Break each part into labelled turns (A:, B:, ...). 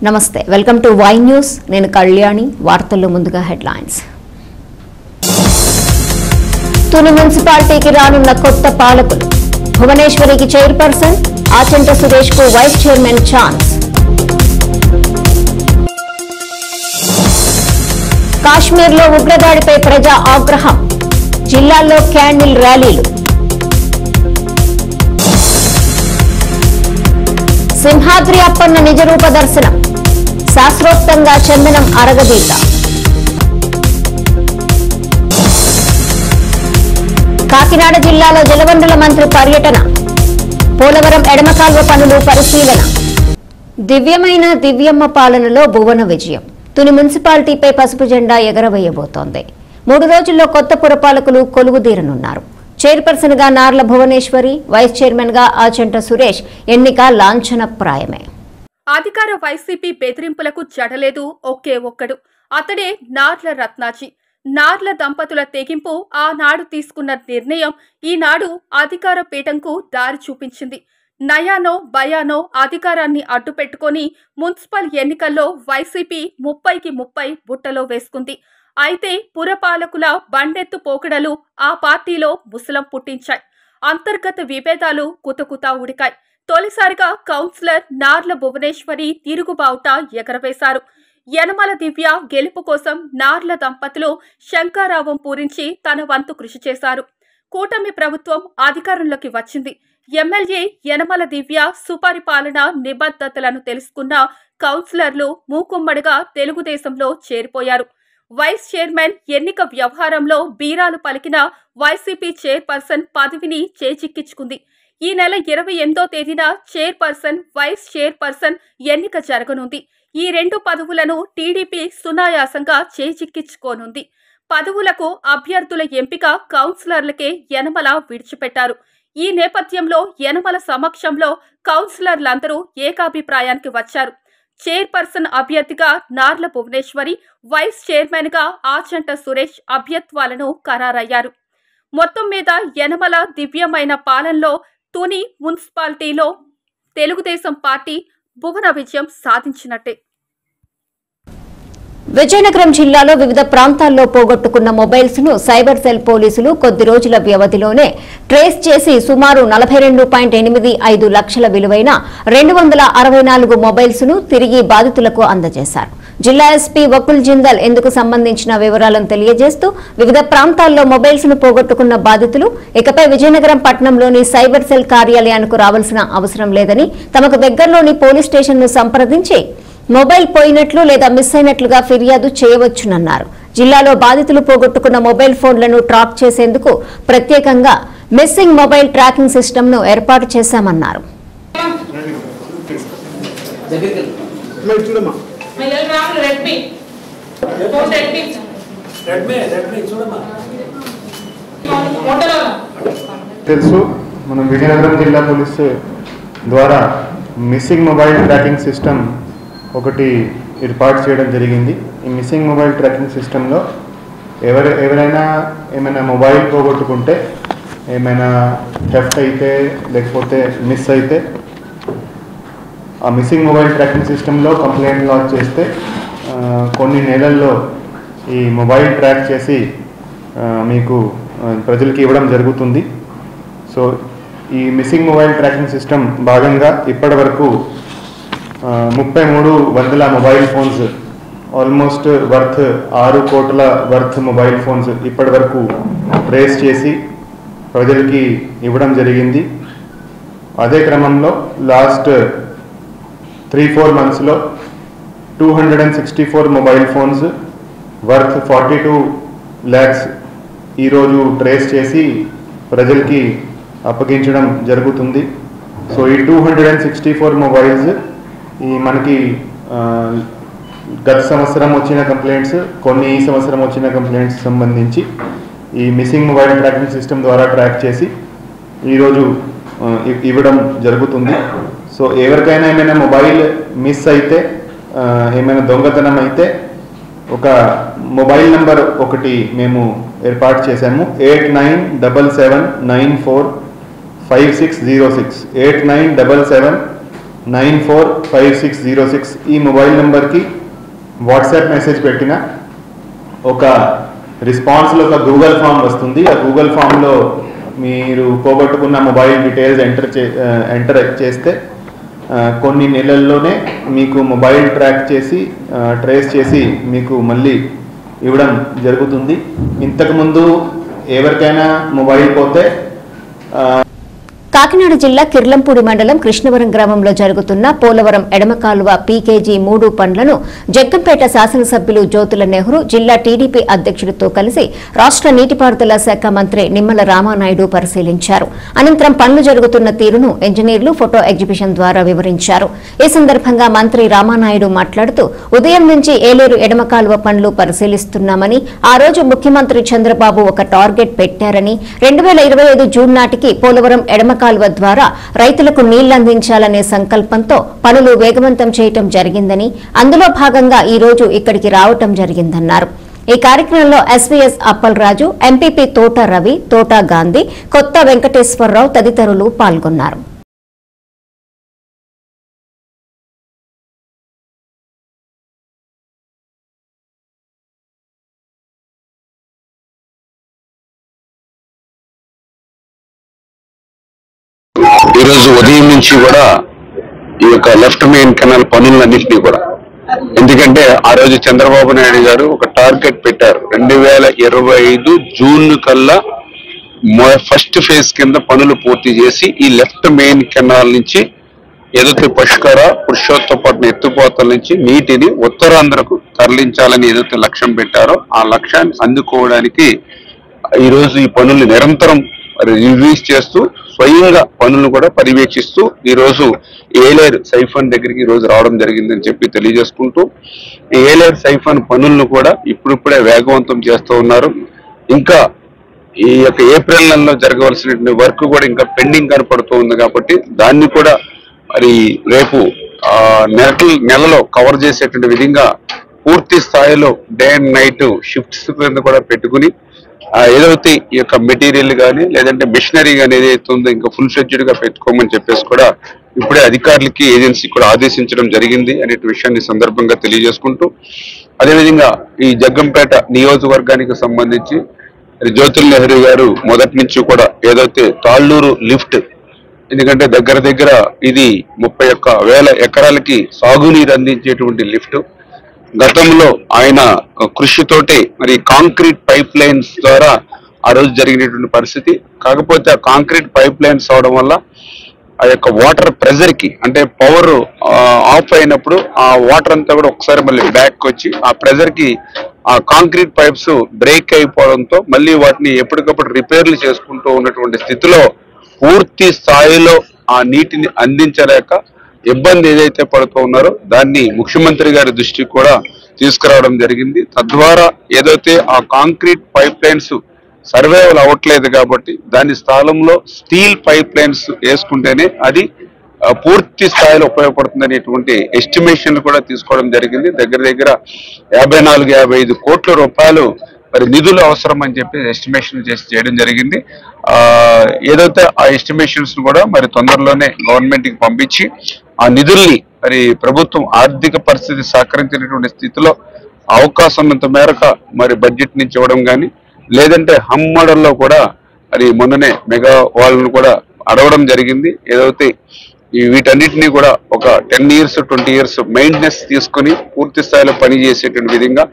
A: నమస్తే welcome to Y news నేను కళ్యాణి వార్తల్లో ముందుగా హెడ్లైన్స్ తుని మున్సిపాలిటీకి రానున్న కొత్త పాలకులు భువనేశ్వరికి చైర్పర్సన్ ఆచంట సురేష్ కు వైస్ చైర్మన్ ఛాన్స్ కాశ్మీర్లో ఉగ్రదాడిపై ప్రజా ఆగ్రహం జిల్లాల్లో క్యాండిల్ ర్యాలీలు సింహాద్రి అప్పన్న నిజరూప దర్శనం శాస్త్రోక్తంగా చందనం అరగదీత కాకినాడ జిల్లాలో జలవనరుల మంత్రి పర్యటన పోలవరం ఎడమకాల్వ పనులు పరిశీలన దివ్యమైన దివ్యమ్మ పాలనలో భువన విజయం తుని మున్సిపాలిటీపై పసుపు జెండా ఎగరవేయబోతోంది 3 రోజుల్లో కొత్త పురపాలకులు కొలువుదీరనున్నారు చైర్పర్సన్ గా నార్ల భువనేశ్వరి వైస్ చైర్మన్ గా ఆచంట సురేష్ ఎన్నిక లాంఛనప్రాయమే
B: అధికార వైసీపీ బెదిరింపులకు జడలేదు ఒకే ఒక్కడు అతడే నార్ల రత్నాజీ నార్ల దంపతుల తెగింపు ఆనాడు తీసుకున్న నిర్ణయం ఈనాడు అధికార పీఠంకు దారి చూపించింది నయానో భయానో అధికారాన్ని అడ్డుపెట్టుకుని మున్సిపల్ ఎన్నికల్లో వైసీపీ 30కి 30 బుట్టలో వేసుకుంది అయితే పురపాలకుల బండెత్తు పోకడలు ఆ పార్టీలో ముసలం పుట్టించాయి అంతర్గత విభేదాలు కుతకుతా ఉడికాయి తొలిసారిగా కౌన్సిలర్ నార్ల భువనేశ్వరి తిరుగుబావుట ఎగరవేశారు యనమల దివ్య గెలుపు కోసం నార్ల దంపతులు శంకారావం పూరించి తన వంతు కృషి చేశారు కూటమి ప్రభుత్వం అధికారంలోకి వచ్చింది ఎమ్మెల్యే యనమల దివ్య సుపరిపాలన నిబద్ధతలను తెలుసుకున్న కౌన్సిలర్లు మూకుమ్మడిగా తెలుగుదేశంలో చేరిపోయారు వైస్ చైర్మన్ ఎన్నిక వ్యవహారంలో బీరాలు పలికిన వైసీపీ చైర్పర్సన్ పదవిని చేజిక్కించుకుంది ఈ నెల 28వ తేదీన చైర్పర్సన్ వైస్ చైర్పర్సన్ ఎన్నిక జరగనుంది ఈ 2 పదవులను టీడీపీ సునాయాసంగా చేజిక్కించుకోనుంది పదవులకు అభ్యర్థుల ఎంపిక కౌన్సిలర్లకే యనమల విడిచిపెట్టారు ఈ నేపథ్యంలో యనమల సమక్షంలో కౌన్సిలర్లందరూ ఏకాభిప్రాయానికి వచ్చారు చైర్పర్సన్ అభ్యర్థిగా నార్ల భువనేశ్వరి వైస్ చైర్మన్ గా ఆచంట సురేష్ అభ్యర్థులను ఖరారయ్యారు మొత్తం మీద యనమల దివ్యమైన పాలనలో తుని మున్సిపాలిటీలో తెలుగుదేశం పార్టీ భువన విజయం సాధించినట్టే
A: విజయనగరం జిల్లాలో వివిధ ప్రాంతాల్లో పోగొట్టుకున్న మొబైల్స్ ను సైబర్ సెల్ పోలీసులు కొద్ది రోజుల వ్యవధిలోనే ట్రేస్ చేసి సుమారు 42.85 లక్షల విలువైన 264 మొబైల్స్ ను తిరిగి బాధితులకు అందజేశారు జిల్లా ఎస్పీ వకుల్ జిందల్ ఇందుకు సంబంధించిన వివరాలను తెలియజేస్తూ వివిధ ప్రాంతాల్లో మొబైల్స్ ను పోగొట్టుకున్న బాధితులు ఇకపై విజయనగరం పట్టణంలోని సైబర్ సెల్ కార్యాలయానికి రావాల్సిన అవసరం లేదని తమకు దగ్గరలోని పోలీస్ స్టేషన్ ను సంప్రదించి మొబైల్ పోయినట్లు లేదా మిస్ అయినట్లుగా ఫిర్యాదు చేయవచ్చునన్నారు జిల్లాలో బాధితులు పోగొట్టుకున్న మొబైల్ ఫోన్లను ట్రాక్ చేసేందుకు ప్రత్యేకంగా మిస్సింగ్ మొబైల్ ట్రాకింగ్ సిస్టమ్ ను ఏర్పాటు చేశామన్నారు
C: తెలుసు మనం విజయనగరం జిల్లా పోలీసు ద్వారా మిస్సింగ్ మొబైల్ ట్రాకింగ్ సిస్టమ్ ఒకటి ఏర్పాటు చేయడం జరిగింది ఈ మిస్సింగ్ మొబైల్ ట్రాకింగ్ సిస్టంలో ఎవరైనా ఏమైనా మొబైల్ పోగొట్టుకుంటే ఏమైనా థెఫ్ట్ అయితే లేకపోతే మిస్ అయితే ఆ మిస్సింగ్ మొబైల్ ట్రాకింగ్ సిస్టంలో కంప్లైంట్ లాంచ్ చేస్తే కొన్ని నెలల్లో ఈ మొబైల్ ట్రాక్ చేసి మీకు ప్రజలకి ఇవ్వడం జరుగుతుంది సో ఈ మిస్సింగ్ మొబైల్ ట్రాకింగ్ సిస్టమ్ భాగంగా ఇప్పటి వరకు 3300 మొబైల్ ఫోన్స్ ఆల్మోస్ట్ వర్త్ 6 కోట్ల వర్త్ మొబైల్ ఫోన్స్ ఇప్పటి వరకు ట్రేస్ చేసి ప్రజలకి ఇవ్వడం జరిగింది అదే క్రమంలో లాస్ట్ 3-4 మంత్స్లో 264 మొబైల్ ఫోన్స్ వర్త్ 42 lakhs ఈరోజు ట్రేస్ చేసి ప్రజలకి అప్పగించడం జరుగుతుంది సో ఈ 264 మొబైల్స్ ఈ మనకి గత సంవత్సరం వచ్చిన కంప్లైంట్స్ కొన్ని ఈ సంవత్సరం వచ్చిన కంప్లైంట్స్ సంబంధించి ఈ మిస్సింగ్ మొబైల్ ట్రాకింగ్ సిస్టమ్ ద్వారా ట్రాక్ చేసి ఈరోజు ఇవ్వడం జరుగుతుంది సో ఎవరికైనా ఏమైనా మొబైల్ మిస్ అయితే ఏమైనా దొంగతనం అయితే ఒక మొబైల్ నంబర్ ఒకటి మేము ఏర్పాటు చేశాము 8977945606 8977 945606 ఈ మొబైల్ నెంబర్కి వాట్సాప్ మెసేజ్ పెట్టిన ఒక రెస్పాన్స్లో ఒక గూగుల్ ఫామ్ వస్తుంది. ఆ గూగుల్ ఫామ్లో మీరు పోగొట్టుకున్న మొబైల్ డీటెయిల్స్ ఎంటర్ చేస్తే కొన్ని నెలల్లోనే మీకు మొబైల్ ట్రేస్ చేసి మీకు మళ్ళీ ఇవ్వడం జరుగుతుంది. ఇంతకుముందు ఎవరికైనా మొబైల్ పోతే
A: కాకినాడ జిల్లా కిర్లంపూడి మండలం కృష్ణవరం గ్రామంలో జరుగుతున్న పోలవరం ఎడమ కాలువ పీకేజీ 3 పనులను జగ్గంపేట శాసనసభ్యులు జ్యోతుల నెహ్రూ జిల్లా టీడీపీ అధ్యక్షుడితో కలిసి రాష్ట్ర నీటిపారుదల శాఖ మంత్రి నిమ్మల రామానాయుడు పరిశీలించారు. అనంతరం పనులు జరుగుతున్న తీరును ఇంజనీర్లు ఫోటో ఎగ్జిబిషన్ ద్వారా వివరించారు. ఈ సందర్భంగా మంత్రి రామానాయుడు మాట్లాడుతూ ఉదయం నుంచి ఏలేరు ఎడమ కాలువ పనులు పరిశీలిస్తున్నామని, ఆ రోజు ముఖ్యమంత్రి చంద్రబాబు ఒక టార్గెట్ పెట్టారని 2025 జూన్ నాటికి పోలవరం ఎడమ కాలువ ద్వారా రైతులకు నీళ్లందించాలనే సంకల్పంతో పనులు వేగవంతం చేయటం జరిగిందని, అందులో భాగంగా ఈ రోజు ఇక్కడికి రావటం జరిగిందన్నారు. ఈ కార్యక్రమంలో ఎస్వీఎస్ అప్పలరాజు, ఎంపీపీ తోట రవి, తోట గాంధీ, కొత్త వెంకటేశ్వరరావు తదితరులు పాల్గొన్నారు.
D: ఈరోజు ఉదయం నుంచి కూడా ఈ యొక్క లెఫ్ట్ మెయిన్ కెనాల్ పనులన్నింటినీ కూడా, ఎందుకంటే ఆ రోజు చంద్రబాబు నాయుడు గారు ఒక టార్గెట్ పెట్టారు. 2025 జూన్ కల్లా ఫస్ట్ ఫేజ్ కింద పనులు పూర్తి చేసి ఈ లెఫ్ట్ మెయిన్ కెనాల్ నుంచి ఏదైతే పురుషోత్తపట్నం ఎత్తిపోతల నుంచి నీటిని ఉత్తరాంధ్రకు తరలించాలని ఏదైతే లక్ష్యం పెట్టారో ఆ లక్ష్యాన్ని అందుకోవడానికి ఈరోజు ఈ పనులు నిరంతరం రివ్యూస్ చేస్తూ స్వయంగా పనులను కూడా పర్యవేక్షిస్తూ ఈరోజు ఏలేరు సైఫన్ దగ్గరికి ఈరోజు రావడం జరిగిందని చెప్పి తెలియజేసుకుంటూ, ఈ ఏలేరు సైఫన్ పనులను కూడా ఇప్పుడిప్పుడే వేగవంతం చేస్తూ ఉన్నారు. ఇంకా ఈ యొక్క ఏప్రిల్ నెలలో జరగవలసినటువంటి వర్క్ కూడా ఇంకా పెండింగ్ కనపడుతూ ఉంది కాబట్టి దాన్ని కూడా మరి రేపు నెలలో కవర్ చేసేటువంటి విధంగా పూర్తి స్థాయిలో డే అండ్ నైట్ షిఫ్ట్స్ కింద కూడా పెట్టుకుని ఏదైతే ఈ యొక్క మెటీరియల్ కానీ లేదంటే మిషనరీ కానీ ఏదైతే ఉందో ఇంకా ఫుల్ ఫ్లెడ్జ్డ్ గా పెట్టుకోమని చెప్పేసి కూడా ఇప్పుడే అధికారులకి ఏజెన్సీ కూడా ఆదేశించడం జరిగింది అనే విషయాన్ని సందర్భంగా తెలియజేసుకుంటూ, అదేవిధంగా ఈ జగ్గంపేట నియోజకవర్గానికి సంబంధించి జ్యోతుల నెహ్రూ గారు మొదటి నుంచి కూడా ఏదైతే తాళ్ళూరు లిఫ్ట్, ఎందుకంటే దగ్గర ఇది 31,000 ఎకరాలకి సాగునీరు అందించేటువంటి లిఫ్ట్. గతంలో ఆయన కృషితోటి మరి కాంక్రీట్ పైప్ లైన్స్ ద్వారా ఆ రోజు జరిగినటువంటి పరిస్థితి. కాకపోతే ఆ కాంక్రీట్ పైప్ లైన్స్ అవడం వల్ల ఆ యొక్క వాటర్ ప్రెజర్ కి, అంటే పవర్ ఆఫ్ అయినప్పుడు ఆ వాటర్ అంతా కూడా ఒకసారి మళ్ళీ బ్యాక్ వచ్చి ఆ ప్రెజర్ కి ఆ కాంక్రీట్ పైప్స్ బ్రేక్ అయిపోవడంతో మళ్ళీ వాటిని ఎప్పటికప్పుడు రిపేర్లు చేసుకుంటూ ఉన్నటువంటి స్థితిలో పూర్తి స్థాయిలో ఆ నీటిని అందించలేక ఇబ్బంది ఏదైతే పడుతూ ఉన్నారో దాన్ని ముఖ్యమంత్రి గారి దృష్టికి కూడా తీసుకురావడం జరిగింది. తద్వారా ఏదైతే ఆ కాంక్రీట్ పైప్ లైన్స్ సర్వైవల్ అవ్వట్లేదు కాబట్టి దాని స్థానంలో స్టీల్ పైప్ లైన్స్ వేసుకుంటేనే అది పూర్తి స్థాయిలో ఉపయోగపడుతుంది అనేటువంటి ఎస్టిమేషన్లు కూడా తీసుకోవడం జరిగింది. దగ్గర 54-55 కోట్ల రూపాయలు మరి నిధులు అవసరం అని చెప్పి ఎస్టిమేషన్ చేయడం జరిగింది. ఏదైతే ఆ ఎస్టిమేషన్స్ కూడా మరి తొందరలోనే గవర్నమెంట్ కి పంపించి ఆ నిధుల్ని మరి ప్రభుత్వం ఆర్థిక పరిస్థితి సహకరించినటువంటి స్థితిలో అవకాశం ఉన్నంత మేరకు మరి బడ్జెట్ నుంచి ఇవ్వడం కానీ, లేదంటే హమ్ మోడల్లో కూడా మరి మొన్ననే మెగా వాళ్ళను కూడా అడగడం జరిగింది. ఏదైతే వీటన్నిటినీ కూడా ఒక 10 years 20 years మెయింటెనెన్స్ తీసుకుని పూర్తి స్థాయిలో పనిచేసేటువంటి విధంగా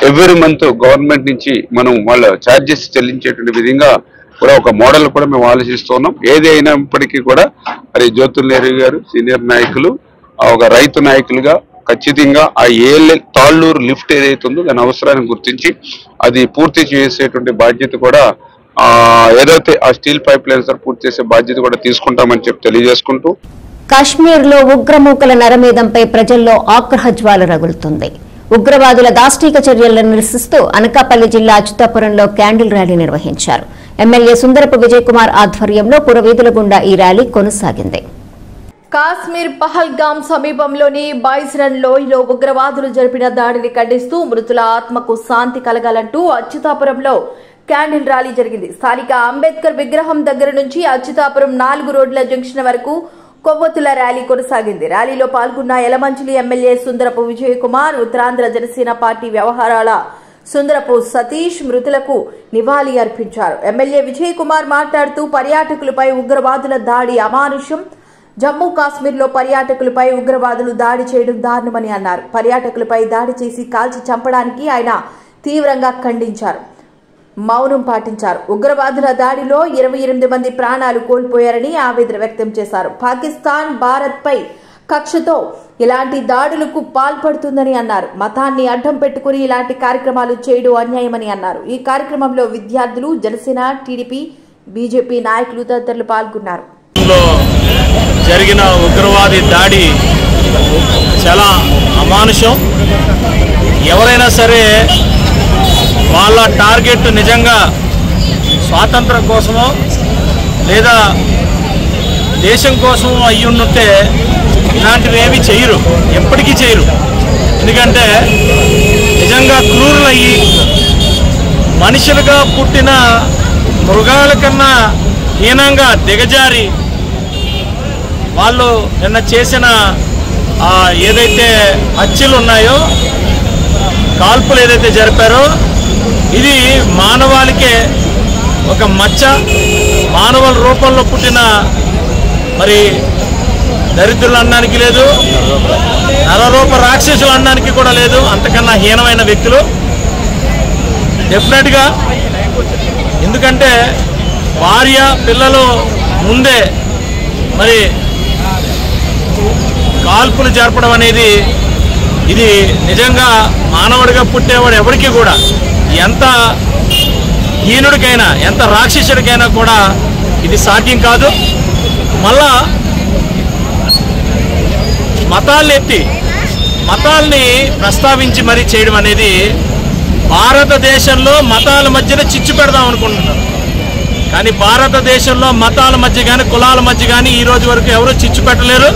D: ఎవ్రీ మంత్ గవర్నమెంట్ నుంచి మనం వాళ్ళ ఛార్జెస్ చెల్లించేటువంటి విధంగా కూడా ఒక మోడల్ కూడా మేము ఆలోచిస్తున్నాం. ఏది అయినప్పటికీ కూడా మరి జ్యోతుల నెహ్రూ గారు సీనియర్ నాయకులు ఒక రైతు నాయకులుగా ఖచ్చితంగా ఆ తాళ్ళూరు లిఫ్ట్ ఏదైతే ఉందో దాని అవసరాన్ని గుర్తించి అది పూర్తి చేసేటువంటి బాధ్యత కూడా ఏదైతే ఆ స్టీల్ పైప్ లైన్స్ పూర్తి చేసే బాధ్యత కూడా తీసుకుంటామని చెప్పి తెలియజేసుకుంటూ,
A: కాశ్మీర్లో ఉగ్రమూకల నరమేధంపై ప్రజల్లో ఆగ్రహ జ్వాల రగులుతుంది. ఉగ్రవాదుల దాష్టీక చర్యలను నిరసిస్తూ అనకాపల్లి జిల్లా అచ్యుతాపురంలో క్యాండిల్ ర్యాలీ నిర్వహించారు. ఎమ్మెల్యే సుందరపు విజయ్ కుమార్ ఆధ్వర్యంలో పురవీధుల గుండా ఈ ర్యాలీ కొనసాగింది.
E: కాశ్మీర్ పహల్గామ్ సమీపంలోని బాయ్స్రన్ లోయలో ఉగ్రవాదులు జరిపిన దాడిని ఖండిస్తూ మృతుల ఆత్మకు శాంతి కలగాలంటూ అచ్యుతాపురంలో క్యాండిల్ ర్యాలీ జరిగింది. స్థానిక అంబేద్కర్ విగ్రహం దగ్గర నుంచి అచ్యుతాపురం 4 రోడ్ల జంక్షన్ వరకు కొవ్వొత్తుల ర్యాలీ కొనసాగింది. ర్యాలీలో పాల్గొన్న యలమంచిలి ఎమ్మెల్యే సుందరపు విజయ్ కుమార్, ఉత్తరాంధ్ర జనసేన పార్టీ వ్యవహారాల సుందరపు సతీష్ మృతులకు నివాళి అర్పించారు. ఎమ్మెల్యే విజయ్ కుమార్ మాట్లాడుతూ పర్యాటకులపై ఉగ్రవాదుల దాడి అమానుషం, జమ్మూ కాశ్మీర్లో పర్యాటకులపై ఉగ్రవాదులు దాడి చేయడం దారుణమని అన్నారు. పర్యాటకులపై దాడి చేసి కాల్చి చంపడానికి ఆయన తీవ్రంగా ఖండించారు, మౌనం పాటించారు. ఉగ్రవాదుల దాడిలో 28 మంది ప్రాణాలు కోల్పోయారని ఆవేదన వ్యక్తం చేశారు. పాకిస్తాన్ భారత్ పై కక్షతో ఇలాంటి దాడులకు పాల్పడుతుందని అన్నారు. మతాన్ని అడ్డం పెట్టుకుని ఇలాంటి కార్యక్రమాలు చేయడం అన్యాయమని అన్నారు. ఈ కార్యక్రమంలో విద్యార్థులు, జనసేన, టీడీపీ, బీజేపీ నాయకులు తదితరులు పాల్గొన్నారు.
F: జరిగిన ఉగ్రవాది దాడి చాలా అమానుషం. ఎవరైనా సరే వాళ్ళ టార్గెట్ నిజంగా స్వాతంత్రం కోసమో లేదా దేశం కోసమో అయ్యుంటే ఇలాంటివి ఏమీ చేయరు, ఎప్పటికీ చేయరు. ఎందుకంటే నిజంగా క్రూరులయ్యి మనుషులుగా పుట్టిన మృగాల కన్నా హీనంగా దిగజారి వాళ్ళు నిన్న చేసిన ఏదైతే హత్యలు ఉన్నాయో, కాల్పులు ఏదైతే జరిపారో, ఇది మానవాళికే ఒక మచ్చ. మానవుల రూపంలో పుట్టిన మరి దరిద్రులు అనడానికి లేదు, నరరూప రాక్షసులు అనడానికి కూడా లేదు. అంతకన్నా హీనమైన వ్యక్తులు డెఫినెట్గా. ఎందుకంటే భార్య పిల్లలు ముందే మరి కాల్పులు జరపడం అనేది ఇది నిజంగా మానవుడిగా పుట్టేవాడు ఎవరికి కూడా, ఎంత హీనుడికైనా ఎంత రాక్షసుడికైనా కూడా ఇది సాధ్యం కాదు. మళ్ళా మతాల్ని ఎత్తి మతాల్ని ప్రస్తావించి మరీ చేయడం అనేది భారతదేశంలో మతాల మధ్యన చిచ్చు పెడదాం అనుకుంటున్నారు. కానీ భారతదేశంలో మతాల మధ్య కానీ కులాల మధ్య కానీ ఈ రోజు వరకు ఎవరూ చిచ్చు పెట్టలేరు.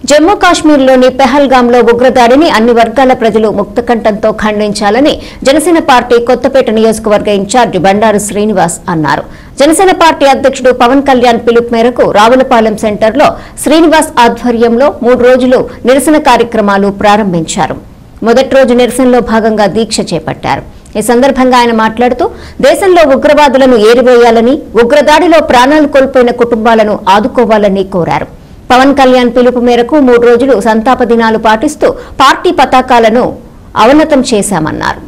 A: జమ్మూ కాశ్మీర్లోని పెహల్గాంలో ఉగ్రదాడిని అన్ని వర్గాల ప్రజలు ముక్తకంఠంతో ఖండించాలని జనసేన పార్టీ కొత్తపేట నియోజకవర్గ ఇన్ఛార్జి బండారు శ్రీనివాస్ అన్నారు. జనసేన పార్టీ అధ్యక్షుడు పవన్ కళ్యాణ్ పిలుపు మేరకు రావులపాలెం సెంటర్లో శ్రీనివాస్ ఆధ్వర్యంలో 3 రోజులు నిరసన కార్యక్రమాలు ప్రారంభించారు. మొదటి రోజు నిరసనలో భాగంగా దీక్ష చేపట్టారు. ఈ సందర్భంగా ఆయన మాట్లాడుతూ దేశంలో ఉగ్రవాదులను ఏరివేయాలని, ఉగ్రదాడిలో ప్రాణాలు కోల్పోయిన కుటుంబాలను ఆదుకోవాలని కోరారు. పవన్ కళ్యాణ్ పిలుపు మేరకు 3 రోజులు సంతాప దినాలు పాటిస్తూ పార్టీ పతాకాలను అవనతం చేశామన్నారు.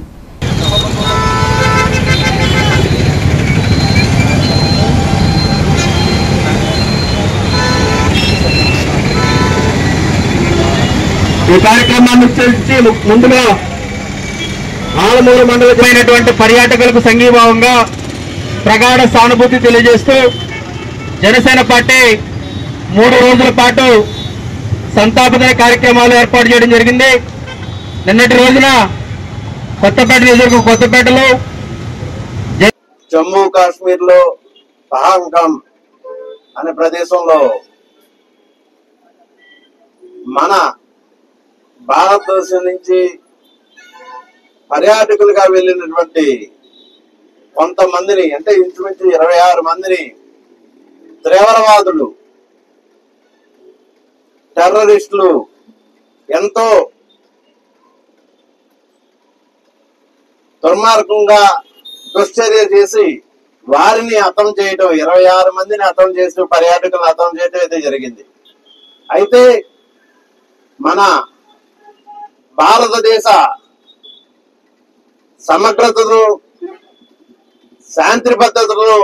G: ఈ కార్యక్రమాన్ని ఉద్దేశించి ముందుగా ఆలమూరు మండలమైనటువంటి పర్యాటకులకు సంఘీభావంగా ప్రగాఢ సానుభూతి తెలియజేస్తూ జనసేన పార్టీ 3 రోజుల పాటు సంతాపదిన కార్యక్రమాలు ఏర్పాటు చేయడం జరిగింది. నిన్నటి రోజున కొత్తపేట నియోజకవర్గం కొత్తపేటలో
H: జమ్మూ కాశ్మీర్ లో పహల్గాం అనే ప్రదేశంలో మన భారతదేశం నుంచి పర్యాటకులుగా వెళ్ళినటువంటి కొంతమందిని, అంటే ఇంచుమించు 26 మందిని తీవ్రవాదులు, టెర్రరిస్టులు ఎంతో దుర్మార్గంగా దుశ్చర్య చేసి వారిని హతం చేయడం, 26 మందిని హతం చేసి పర్యాటకులను హతం చేయడం అయితే జరిగింది. అయితే మన భారతదేశ సమగ్రతను, శాంతి భద్రతను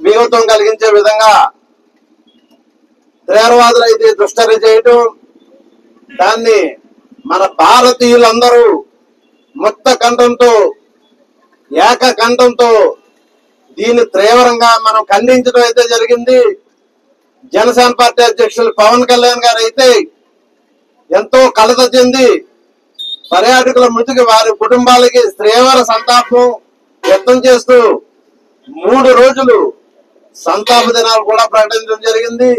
H: విఘాతం కలిగించే విధంగా తీవ్రవాదులు అయితే దుశ్చర్య చేయటం, దాన్ని మన భారతీయులందరూ ముక్త కంఠంతో, ఏకకంఠంతో దీన్ని తీవ్రంగా మనం ఖండించడం అయితే జరిగింది. జనసేన పార్టీ అధ్యక్షులు పవన్ కళ్యాణ్ గారు అయితే ఎంతో కలత చెంది పర్యాటకుల మృతికి, వారి కుటుంబాలకి తీవ్ర సంతాపం వ్యక్తం చేస్తూ 3 రోజులు సంతాప దినాలు కూడా ప్రకటించడం జరిగింది.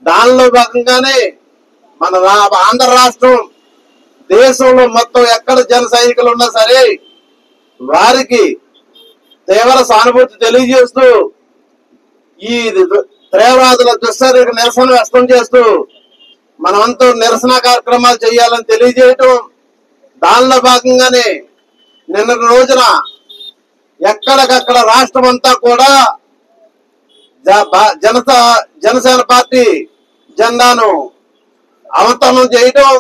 H: దానిలో భాగంగానే మన ఆంధ్ర రాష్ట్రం దేశంలో మొత్తం ఎక్కడ జన సైనికులు ఉన్నా సరే వారికి తీవ్ర సానుభూతి తెలియజేస్తూ ఈ తీవ్రవాదుల దుశ్చర్యకు నిరసన వ్యక్తం చేస్తూ మనమంతా నిరసన కార్యక్రమాలు చేయాలని తెలియజేయటం, దానిలో భాగంగానే నిన్నటి రోజున ఎక్కడికక్కడ రాష్ట్రం అంతా కూడా జనసేన పార్టీ జెండాను అవతరణ చేయటం.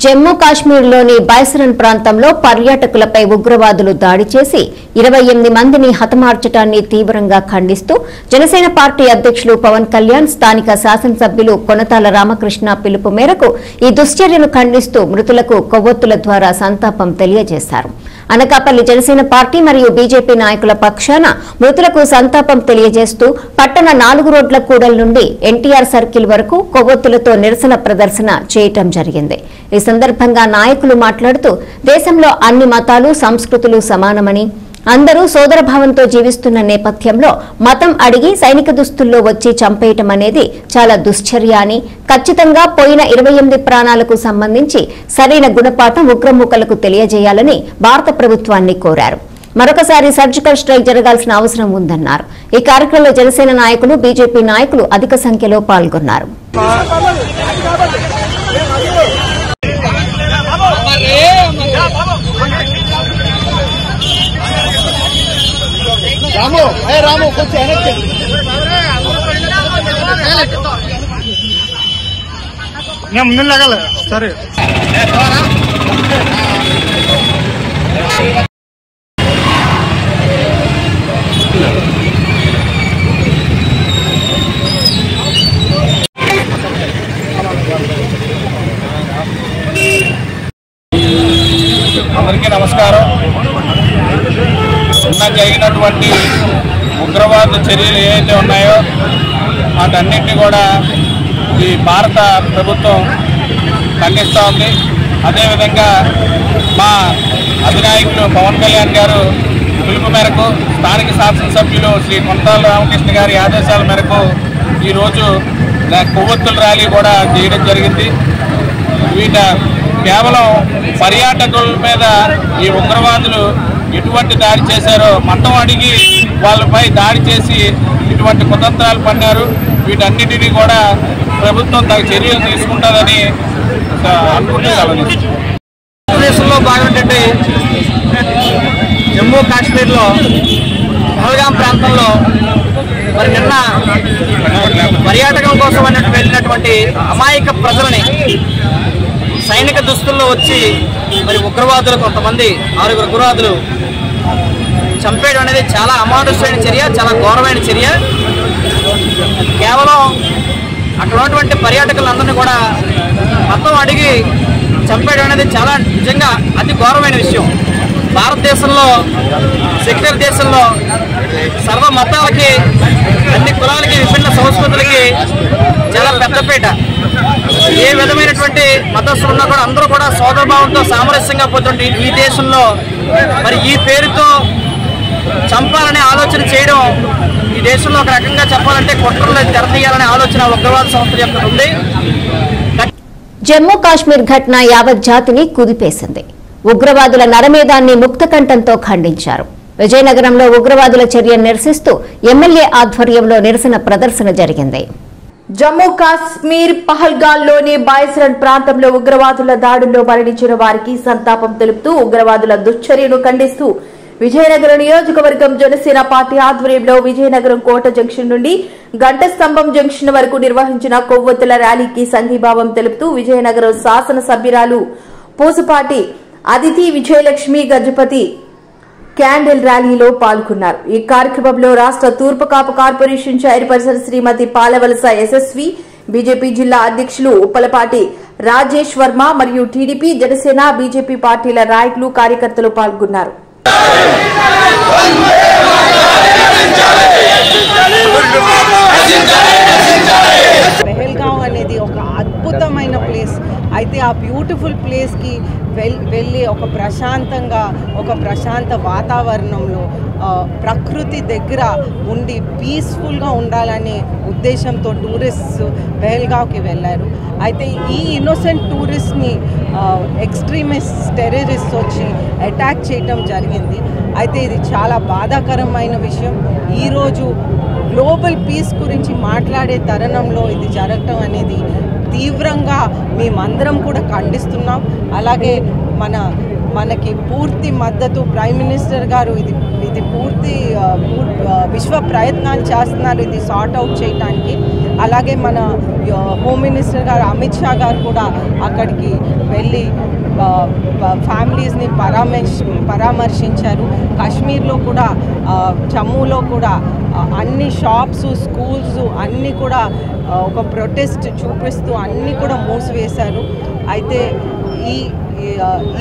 A: జమ్మూ కాశ్మీర్లోని బైసరన్ ప్రాంతంలో పర్యాటకులపై ఉగ్రవాదులు దాడి చేసి 28 మందిని హతమార్చడాన్ని తీవ్రంగా ఖండిస్తూ జనసేన పార్టీ అధ్యక్షులు పవన్ కళ్యాణ్ స్థానిక శాసనసభ్యులు కొనతాల రామకృష్ణ పిలుపు మేరకు ఈ దుశ్చర్యను ఖండిస్తూ మృతులకు కొవ్వొత్తుల ద్వారా సంతాపం తెలియజేశారు. అనకాపల్లి జనసేన పార్టీ మరియు బీజేపీ నాయకుల పక్షాన మృతులకు సంతాపం తెలియజేస్తూ పట్టణ 4 రోడ్ల కూడలి నుండి ఎన్టీఆర్ సర్కిల్ వరకు కొవ్వొత్తులతో నిరసన ప్రదర్శన చేయటం జరిగింది. ఈ సందర్భంగా నాయకులు మాట్లాడుతూ దేశంలో అన్ని మతాలు సంస్కృతులు సమానమని, అందరూ సోదరభావంతో జీవిస్తున్న నేపథ్యంలో మతం అడిగి సైనిక దుస్తుల్లో వచ్చి చంపేయటం అనేది చాలా దుశ్చర్య అని, ఖచ్చితంగా పోయిన 28 ప్రాణాలకు సంబంధించి సరైన గుణపాఠం ఉగ్రమూకలకు తెలియజేయాలని భారత ప్రభుత్వాన్ని కోరారు. మరొకసారి సర్జికల్ స్ట్రైక్ జరగాల్సిన అవసరం ఉందన్నారు. ఈ కార్యక్రమంలో జనసేన నాయకులు, బీజేపీ నాయకులు అధిక సంఖ్యలో పాల్గొన్నారు.
G: సరే
F: అందరికీ నమస్కారం. నిన్న జరిగినటువంటి ఉగ్రవాద చర్యలు ఏవైతే ఉన్నాయో వాటన్నింటినీ కూడా ఈ భారత ప్రభుత్వం ఖండిస్తూ ఉంది. అదేవిధంగా మా అధినాయకులు పవన్ కళ్యాణ్ గారు పిలుపు మేరకు స్థానిక శాసనసభ్యులు శ్రీ కొనతాల రామకృష్ణ గారి ఆదేశాల మేరకు ఈరోజు కొవ్వొత్తుల ర్యాలీ కూడా చేయడం జరిగింది. వీట కేవలం పర్యాటకుల మీద ఈ ఉగ్రవాదులు ఎటువంటి దాడి చేశారో మతం అడిగి వాళ్ళపై దాడి చేసి ఇటువంటి కుతంత్రాలు పన్నారు. వీటన్నిటినీ కూడా ప్రభుత్వం తగు చర్యలు తీసుకుంటుందని అనుకుంటున్నాను.
G: దేశంలో భాగమైనటువంటి జమ్మూ కాశ్మీర్లో పహల్గాం ప్రాంతంలో మరి నిన్న పర్యాటకం కోసం వెళ్ళినటువంటి అమాయక ప్రజలని సైనిక దుస్తుల్లో వచ్చి మరి ఉగ్రవాదులు కొంతమంది 6 ఉగ్రవాదులు చంపేయడం అనేది చాలా అమానుషమైన చర్య, చాలా ఘోరమైన చర్య. కేవలం అక్కడ ఉన్నటువంటి పర్యాటకులందరినీ కూడా మతం అడిగి చంపేయడం అనేది చాలా నిజంగా అతి ఘోరమైన విషయం. భారతదేశంలో సెక్యులర్ దేశంలో సర్వ మతాలకి, అన్ని కులాలకి, విభిన్న సంస్కృతులకి చాలా పెద్దపీట. ఏ విధమైనటువంటి మతస్థులు ఉన్నా కూడా అందరూ కూడా సోదరభావంతో సామరస్యంగా పోతుంటే ఈ దేశంలో మరి ఈ పేరుతో చంపాలనే ఆలోచన చేయడం ఈ దేశంలో ఒక రకంగా చెప్పాలంటే కుట్రలు తెరతీయాలనే ఆలోచన ఉగ్రవాద సంస్థ యొక్క ఉంది.
A: జమ్మూ కాశ్మీర్ ఘటన యావత్ జాతిని కుదిపేసింది. ఉగ్రవాదుల నరమేధాన్ని ముక్తకంఠంతో ఖండించారు. విజయనగరంలో ఉగ్రవాదుల చర్యను నిరసిస్తూ ఎమ్మెల్యే ఆధ్వర్యంలో నిరసన ప్రదర్శన జరిగింది.
E: జమ్మూ కాశ్మీర్ పహల్గాల్లోని బైసరన్ ప్రాంతంలో ఉగ్రవాదుల దాడుల్లో మరణించిన వారికి సంతాపం తెలుపుతూ ఉగ్రవాదుల దుశ్చర్యను ఖండిస్తూ విజయనగరం నియోజకవర్గం జనసేన పార్టీ ఆధ్వర్యంలో విజయనగరం కోట జంక్షన్ నుండి గంట స్తంభం జంక్షన్ వరకు నిర్వహించిన కొవ్వొత్తుల ర్యాలీకి సంఘీభావం తెలుపుతూ విజయనగరం శాసన సభ్యురాలు పూసపాటి అదితి విజయలక్ష్మి గజపతి క్యాండిల్ ర్యాలీలో పాల్గొన్నారు. ఈ కార్యక్రమంలో రాష్ట్ర తూర్పు కాపు కార్పొరేషన్ చైర్పర్సన్ శ్రీమతి పాలవలస యశస్వి, బీజేపీ జిల్లా అధ్యక్షులు ఉప్పలపాటి రాజేష్ వర్మ మరియు టీడీపీ, జనసేన, బీజేపీ పార్టీల నాయకులు, కార్యకర్తలు పాల్గొన్నారు.
I: పెహల్గాం అనేది ఒక అద్భుతమైన ప్లేస్. అయితే ఆ బ్యూటిఫుల్ ప్లేస్కి వెళ్ళి ఒక ప్రశాంతంగా, ఒక ప్రశాంత వాతావరణంలో ప్రకృతి దగ్గర ఉండి పీస్ఫుల్గా ఉండాలనే ఉద్దేశంతో టూరిస్ట్స్ పెహల్గాంకి వెళ్ళారు. అయితే ఈ ఇన్నోసెంట్ టూరిస్ట్ని ఎక్స్ట్రీమిస్ట్ టెర్రరిస్ట్ వచ్చి అటాక్ చేయటం జరిగింది. అయితే ఇది చాలా బాధాకరమైన విషయం. ఈరోజు గ్లోబల్ పీస్ గురించి మాట్లాడే తరుణంలో ఇది జరగటం అనేది తీవ్రంగా మేమందరం కూడా ఖండిస్తున్నాం. అలాగే మనకి పూర్తి మద్దతు ప్రైమ్ మినిస్టర్ గారు ఇది పూర్తి విశ్వ ప్రయత్నాలు చేస్తున్నారు ఇది సార్ట్ అవుట్ చేయడానికి. అలాగే మన హోమ్ మినిస్టర్ గారు అమిత్ షా గారు కూడా అక్కడికి వెళ్ళి ఫ్యామిలీస్ని పరామర్శించారు. కాశ్మీర్లో కూడా జమ్మూలో కూడా అన్ని షాప్స్ స్కూల్స్ అన్నీ కూడా ఒక ప్రొటెస్ట్ చూపిస్తూ అన్నీ కూడా మూసివేశారు. అయితే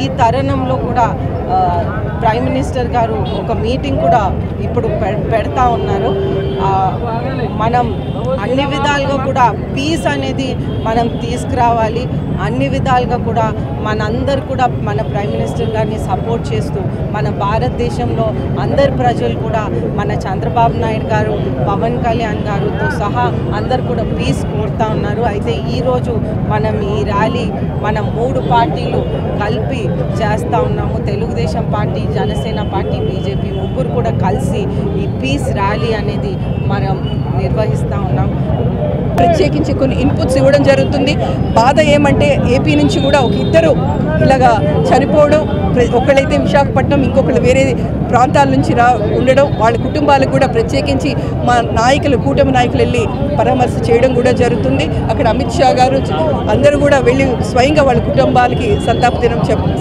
I: ఈ తరుణంలో కూడా ప్రైమ్ మినిస్టర్ గారు ఒక మీటింగ్ కూడా ఇప్పుడు పెడతా ఉన్నారు. మనం అన్ని విధాలుగా కూడా పీస్ అనేది మనం తీసుకురావాలి. అన్ని విధాలుగా కూడా మనందరూ కూడా మన ప్రైమ్ మినిస్టర్ గారిని సపోర్ట్ చేస్తూ మన భారతదేశంలో అందరు ప్రజలు కూడా మన చంద్రబాబు నాయుడు గారు పవన్ కళ్యాణ్ గారితో సహా అందరు కూడా పీస్ కోరుతా ఉన్నారు. అయితే ఈరోజు మనం ఈ ర్యాలీ మనం 3 పార్టీలు కలిపి చేస్తూ ఉన్నాము. Telugu Desam party, Janasena party, BJP ముగ్గురు కూడా కలిసి ఈ పీస్ ర్యాలీ అనేది మనం నిర్వహిస్తూ ఉన్నాం.
J: ప్రత్యేకించి కొన్ని ఇన్పుట్స్ ఇవ్వడం జరుగుతుంది. బాధ ఏమంటే ఏపీ నుంచి కూడా ఒక ఇద్దరు ఇలాగా చనిపోవడం, ఒకళ్ళైతే విశాఖపట్నం, ఇంకొకళ్ళు వేరే ప్రాంతాల నుంచి ఉండడం, వాళ్ళ కుటుంబాలకు కూడా ప్రత్యేకించి మా నాయకులు, కూటమి నాయకులు వెళ్ళి పరామర్శ చేయడం కూడా జరుగుతుంది. అక్కడ అమిత్ షా గారు అందరూ కూడా వెళ్ళి స్వయంగా వాళ్ళ కుటుంబాలకి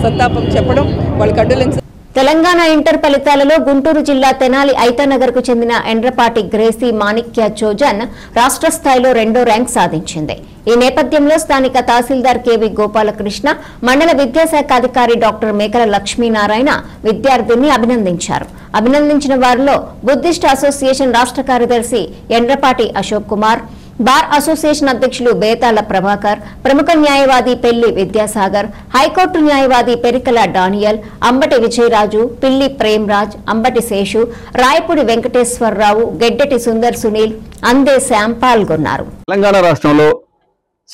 J: సంతాపం చెప్పడం, వాళ్ళ కండోలెన్స్.
A: తెలంగాణ ఇంటర్ ఫలితాలలో గుంటూరు జిల్లా తెనాలి ఐతానగర్ కు చెందిన ఎండ్రపాటి గ్రేసీ మాణిక్య చోజన్ రాష్ట్ర స్థాయిలో 2వ ర్యాంక్ సాధించింది. ఈ నేపథ్యంలో స్థానిక తహసీల్దార్ కెవి గోపాలకృష్ణ, మండల విద్యాశాఖ అధికారి డాక్టర్ మేకల లక్ష్మీనారాయణ విద్యార్థిని అభినందించారు. అభినందించిన వారిలో బుద్ధిస్ట్ అసోసియేషన్ రాష్ట్ర కార్యదర్శి ఎండ్రపాటి అశోక్ కుమార్, బార్ అసోసియేషన్ అధ్యక్షులు బేతాల ప్రభాకర్, ప్రముఖ న్యాయవాది పెళ్లి విద్యాసాగర్, హైకోర్టు న్యాయవాది పెరికల డానియల్, అంబటి విజయరాజు, పిల్లి ప్రేమ్రాజ్, అంబటి శేషు, రాయపూడి వెంకటేశ్వరరావు, గెడ్డటి సుందర్ సునీల్, అందే శ్యామ్ పాల్గొన్నారు.
K: తెలంగాణ రాష్ట్రంలో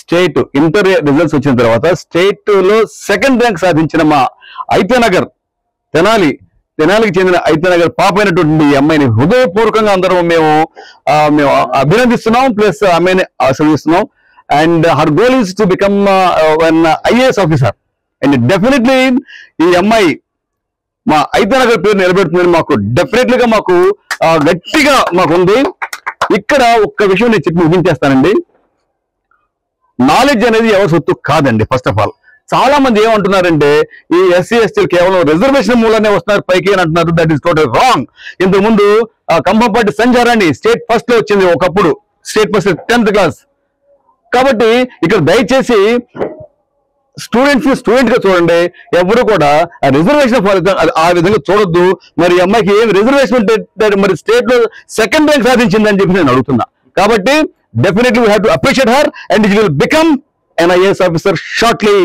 K: స్టేట్ ఇంటర్ రిజల్ట్స్ వచ్చిన తర్వాత స్టేట్ లో 2nd ర్యాంక్ సాధించిన మా ఐతానగర్ తెనాలికి చెందిన ఐతానగర్ పాప అయినటువంటి ఈ అమ్మాయిని హృదయపూర్వకంగా అందరం మేము అభినందిస్తున్నాం, ప్లస్ అమ్మాయిని ఆశీర్వదిస్తున్నాం. And her goal is to become one IAS officer. And definitely ఈ అమ్మాయి మా ఐతానగర్ పేరు నిలబెడుతుందని మాకు డెఫినెట్లీగా మాకు గట్టిగా మాకుంది. ఇక్కడ ఒక్క విషయం నేను చెప్పి ముగించేస్తానండి. నాలెడ్జ్ అనేది ఎవరి సొత్తు కాదండి. ఫస్ట్ ఆఫ్ ఆల్ చాలా మంది ఏమంటున్నారంటే ఈ ఎస్సీ ఎస్టీలు కేవలం రిజర్వేషన్ మూలనే వస్తున్నారు పైకి అని అంటున్నారు. That is total wrong. ఇంతకు ముందు కంభంపాటి సంచారాన్ని స్టేట్ ఫస్ట్ లో వచ్చింది, ఒకప్పుడు స్టేట్ ఫస్ట్ 10th క్లాస్. కాబట్టి ఇక్కడ దయచేసి స్టూడెంట్ గా చూడండి, ఎవరు కూడా రిజర్వేషన్ ఫలితం ఆ విధంగా చూడొద్దు. మరి ఈ అమ్మాయికి ఏం రిజర్వేషన్ ఉంటే మరి స్టేట్ లో 2nd ర్యాంక్ సాధించిందని చెప్పి నేను అడుగుతున్నా. కాబట్టి definitely we have to appreciate her and it will become an IAS officer shortly.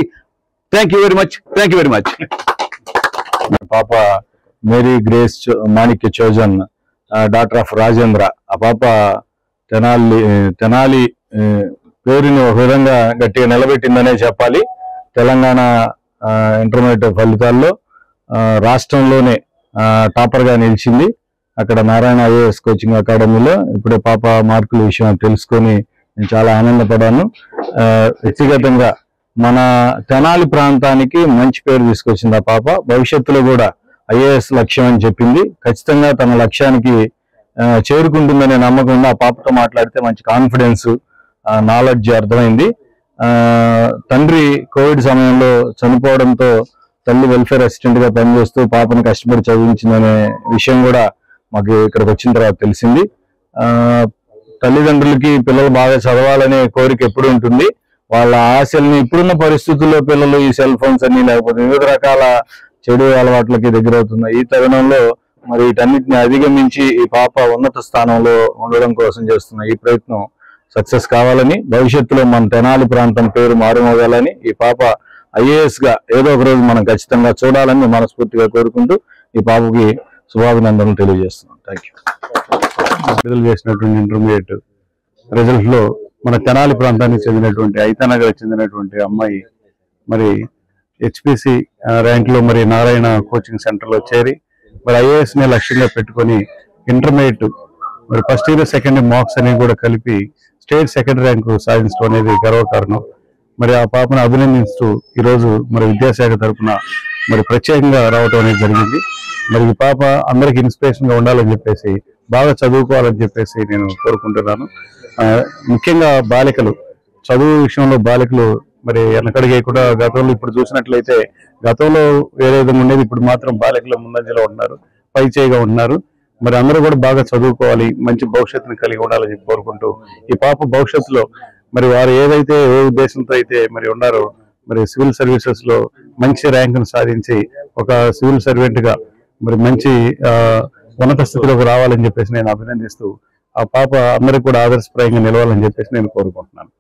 K: Thank you very much.
L: పాప మేరీ గ్రేస్ మాణిక్య చోజన్, డాక్టర్ ఆఫ్ రాజేంద్ర. ఆ పాప తెనాలి పేరుని ఒక విధంగా గట్టిగా నిలబెట్టిందనే చెప్పాలి. తెలంగాణ ఇంటర్మీడియట్ ఫలితాల్లో రాష్ట్రంలోనే టాపర్ గా నిలిచింది. అక్కడ నారాయణ ఐఏఎస్ కోచింగ్ అకాడమీలో ఇప్పుడే పాప మార్కుల విషయం తెలుసుకొని నేను చాలా ఆనందపడ్డాను. వ్యక్తిగతంగా మన తెనాలి ప్రాంతానికి మంచి పేరు తీసుకొచ్చింది ఆ పాప. భవిష్యత్తులో కూడా ఐఏఎస్ లక్ష్యం అని చెప్పింది. ఖచ్చితంగా తన లక్ష్యానికి చేరుకుంటుందనే నమ్మకం ఉంది. ఆ పాపతో మాట్లాడితే మంచి కాన్ఫిడెన్స్, నాలెడ్జ్ అర్థమైంది. తండ్రి కోవిడ్ సమయంలో చనిపోవడంతో తల్లి వెల్ఫేర్ అసిస్టెంట్ గా పనిచేస్తూ పాపను కష్టపడి చదివించిందనే విషయం కూడా మాకు ఇక్కడికి వచ్చిన తర్వాత తెలిసింది. తల్లిదండ్రులకి పిల్లలు బాగా చదవాలనే కోరిక ఎప్పుడు ఉంటుంది. వాళ్ళ ఆశల్ని ఇప్పుడున్న పరిస్థితుల్లో పిల్లలు ఈ సెల్ ఫోన్స్ అన్ని లేకపోతే వివిధ రకాల చెడు అలవాట్లకి దగ్గరవుతున్న ఈ తరుణంలో మరి వీటన్నిటిని అధిగమించి ఈ పాప ఉన్నత స్థానంలో ఉండడం కోసం చేస్తున్న ఈ ప్రయత్నం సక్సెస్ కావాలని, భవిష్యత్తులో మన తెనాలి ప్రాంతం పేరు మారుమోగాలని, ఈ పాప ఐఏఎస్ గా ఏదో ఒక రోజు మనం ఖచ్చితంగా చూడాలని మనస్ఫూర్తిగా కోరుకుంటూ ఈ పాపకి శుభాభినందనలు తెలియజేస్తున్నాం. Thank you. విడుదల చేసినటువంటి ఇంటర్మీడియట్ రిజల్ట్ లో మన తెనాలి ప్రాంతానికి చెందినటువంటి ఐతానగర్ చెందినటువంటి అమ్మాయి మరి హెచ్పిసి ర్యాంక్ లో మరి నారాయణ కోచింగ్ సెంటర్ లో చేరి మరి ఐఏఎస్ ని లక్ష్యంగా పెట్టుకొని ఇంటర్మీడియట్ మరి first year second year marks అనేవి కూడా కలిపి స్టేట్ సెకండ్ ర్యాంకు సాధించడం అనేది గర్వకారణం. మరి ఆ పాపను అభినందిస్తూ ఈరోజు మరి విద్యాశాఖ తరఫున మరి ప్రత్యేకంగా రావటం అనేది జరిగింది. మరి ఈ పాప అందరికి ఇన్స్పిరేషన్ గా ఉండాలని చెప్పేసి, బాగా చదువుకోవాలని చెప్పేసి నేను కోరుకుంటున్నాను. ముఖ్యంగా బాలికలు చదువు విషయంలో బాలికలు మరి వెనకడిగే కూడా గతంలో ఇప్పుడు చూసినట్లయితే గతంలో వేరే విధంగా ఉండేది, ఇప్పుడు మాత్రం బాలికలు ముందంజలో ఉన్నారు, పై చేయిగా ఉన్నారు. మరి అందరూ కూడా బాగా చదువుకోవాలి, మంచి భవిష్యత్తును కలిగి ఉండాలని చెప్పి కోరుకుంటూ ఈ పాప భవిష్యత్తులో మరి వారు ఏదైతే ఏ ఉద్దేశంతో అయితే మరి ఉన్నారో మరి సివిల్ సర్వీసెస్ లో మంచి ర్యాంకును సాధించి ఒక సివిల్ సర్వెంట్ గా మరి మంచి ఉన్నత స్థితిలోకి రావాలని చెప్పేసి నేను అభినందిస్తూ ఆ పాప అందరికి కూడా ఆదర్శప్రాయంగా నిలవాలని చెప్పేసి నేను కోరుకుంటున్నాను.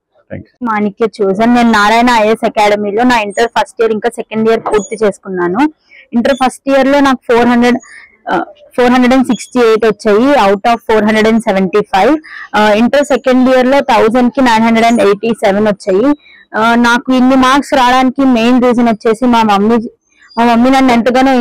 M: మాణిక్య చూసాను. నేను నారాయణ ఐఎస్ అకాడమీలో నా ఇంటర్ ఫస్ట్ ఇయర్ ఇంకా సెకండ్ ఇయర్ పూర్తి చేసుకున్నాను. ఇంటర్ ఫస్ట్ ఇయర్ లో నాకు 468 వచ్చాయి out of 475. Inter second year లో 1000 కి 987 వచ్చాయి. నాకు ఇన్ని మార్క్స్ రావడానికి మెయిన్ రీజన్ వచ్చేసి మా మమ్మీ నన్ను ఎంతగానో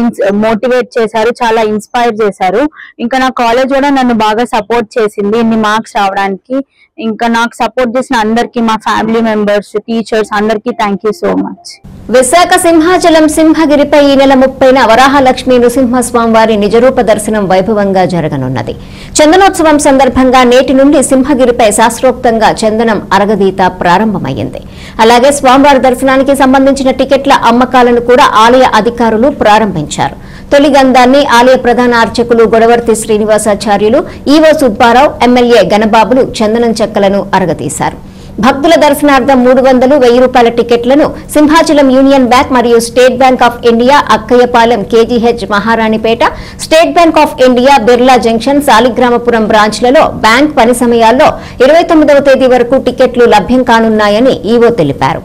M: మోటివేట్ చేశారు, చాలా ఇన్స్పైర్ చేశారు. ఇంకా నా కాలేజ్ కూడా నన్ను బాగా సపోర్ట్ చేసింది ఇన్ని మార్క్స్ రావడానికి. ఇంకా నాకు సపోర్ట్ చేసిన అందరికి, మా ఫ్యామిలీ మెంబర్స్, టీచర్స్ అందరికి thank you so much.
A: Visakha Simhachalam సింహగిరిపై ఈ నెల 30న వరాహలక్ష్మి నృసింహస్వామి వారి నిజరూప దర్శనం వైభవంగా జరగనున్నది. చందనోత్సవం సందర్భంగా నేటి నుండి సింహగిరిపై శాస్త్రోక్తంగా చందనం అరగదీత ప్రారంభమైంది. అలాగే స్వామివారి దర్శనానికి సంబంధించిన టికెట్ల అమ్మకాలను కూడా ఆలయ అధికారులు ప్రారంభించారు. తొలి గంధాన్ని ఆలయ ప్రధాన అర్చకులు గొడవర్తి శ్రీనివాసాచార్యులు, ఈవో సుబ్బారావు, ఎమ్మెల్యే గణబాబులు చందనం చెక్కలను అరగతీశారు. భక్తుల దర్శనార్థం 300, 1000 రూపాయల టికెట్లను సింహాచలం యూనియన్ బ్యాంక్ మరియు State Bank of India, Akkayyapalem, KGH, Maharanipeta, State Bank of India, Birla junction, Saligramapuram బ్రాంచ్లలో బ్యాంక్ పని సమయాల్లో 29వ తేదీ వరకు టికెట్లు లభ్యం కానున్నాయని ఈవో తెలిపారు.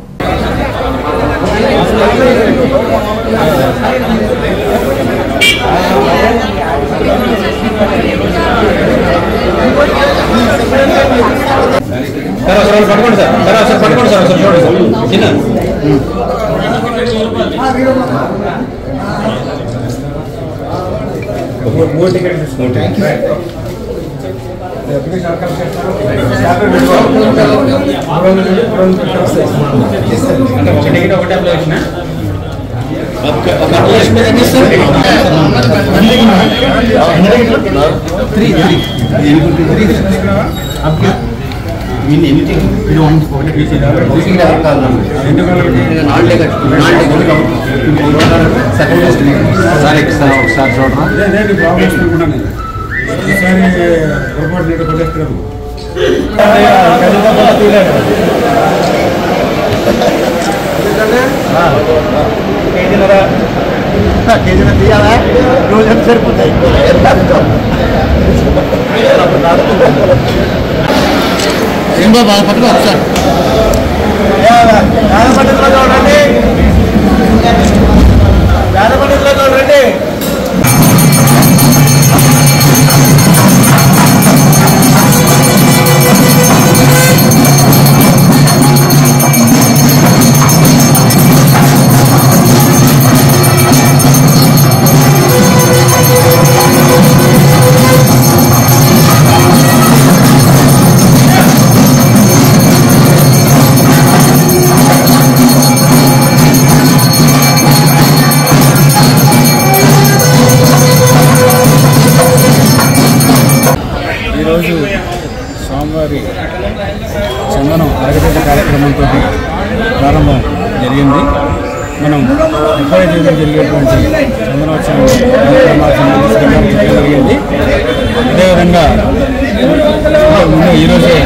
N: కేజీన తీయాలా రోజు సరిపోతాయి. బాగా పట్టుకో ఒకసారి రండి.
O: ఈరోజు స్వామివారి చందనం అరగదీత కార్యక్రమంతో ప్రారంభం జరిగింది. మనం 30వ తేదీ జరిగేటువంటి చందనోత్సవం జరిగింది. అదేవిధంగా ముందు ఈరోజే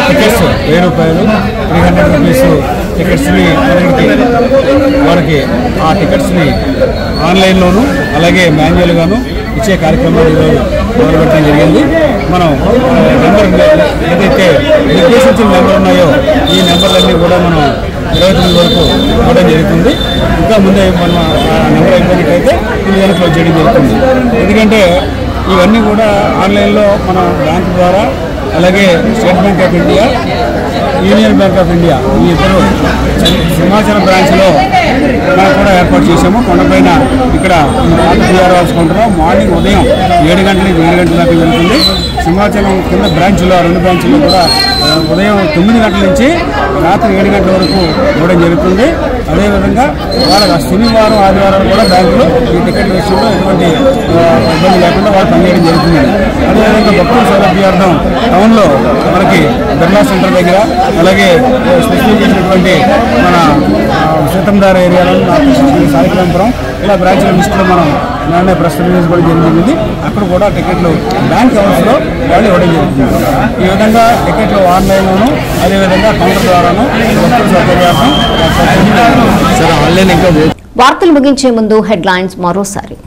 O: టికెట్స్ 1000 రూపాయలు, 300 రూపీస్ టికెట్స్ని వారికి ఆ టికెట్స్ని ఆన్లైన్లోను అలాగే మాన్యువల్గాను ఇచ్చే కార్యక్రమాలు ఈరోజు మొదలుపెట్టడం జరిగింది. మనం నెంబర్ ఏదైతే నిర్దేశించిన నెంబర్ ఉన్నాయో ఈ నెంబర్లన్నీ కూడా మనం 29 వరకు ఇవ్వడం జరుగుతుంది. ఇంకా ముందే మనం ఆ నెంబర్ అయిపోయినట్టయితే ఇది క్లోజ్ చేయడం జరుగుతుంది. ఎందుకంటే ఇవన్నీ కూడా ఆన్లైన్లో మన బ్యాంక్ ద్వారా అలాగే state Bank of India, union bank of India ఈ ఇద్దరు సింహాచలం బ్రాంచ్లో మనం కూడా ఏర్పాటు చేసాము. కొండపైన ఇక్కడ 4 కౌంటర్లో మార్నింగ్ ఉదయం 7 గంటల నుంచి 7 గంటల దాకా జరుగుతుంది. సింహాచలం కింద బ్రాంచ్లో 2 బ్రాంచ్ల్లో కూడా ఉదయం 9 గంటల నుంచి రాత్రి 7 గంటల వరకు ఇవ్వడం జరుగుతుంది. అదేవిధంగా వాళ్ళ శనివారం ఆదివారం కూడా బ్యాంకులో ఈ టికెట్ విషయంలో ఎటువంటి ఇబ్బంది లేకుండా వాళ్ళు పనిచేయడం జరుగుతుంది. అదేవిధంగా భక్తుల సౌలభ్యార్థం టౌన్లో మనకి బిర్లా సెంటర్ దగ్గర, అలాగే స్పెషల్ చేసినటువంటి మన సీతందార ఏరియాలో సాయిరాంపురం ఇలా బ్రాంచ్ల లిస్టులో మనం నాన్న ప్రెస్ రిలీజ్ కూడా జరిగింది. అక్కడ కూడా టికెట్లు బ్యాంక్ అవర్స్లో వాళ్ళు ఇవ్వడం జరుగుతుంది. ఈ విధంగా టికెట్లు ఆన్లైన్లోను అదేవిధంగా కౌంటర్ ద్వారాను భక్తుల సౌకర్యార్థం ఆన్లైన్ ఇంకా.
A: వార్తలు ముగించే ముందు హెడ్లైన్స్ మరోసారి.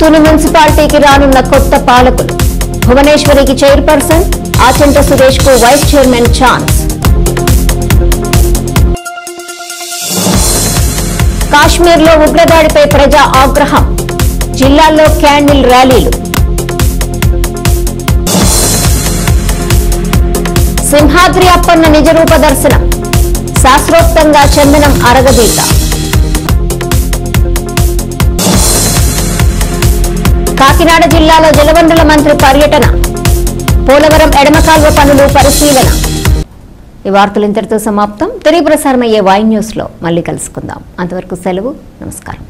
A: తుని మున్సిపాలిటీకి రానున్న కొత్త పాలకులు. భువనేశ్వరికి చైర్పర్సన్, ఆచంట సురేష్ కు వైస్ చైర్మన్ ఛాన్స్. కాశ్మీర్లో ఉగ్రదాడిపై ప్రజా ఆగ్రహం. జిల్లాల్లో క్యాండిల్ ర్యాలీలు. సింహాద్రి అప్పన్న నిజరూప దర్శనం. శాస్త్రోక్తంగా చందనం అరగదీత. కాకినాడ జిల్లాలో జలవనరుల మంత్రి పర్యటన. పోలవరం ఎడమ కాల్వ పనులు పరిశీలన. ఈ వార్తలు ఇంతటితో సమాప్తం. తిరిగి ప్రసారమయ్యే వై న్యూస్ లో మళ్ళీ కలుసుకుందాం. అంతవరకు సెలవు. నమస్కారం.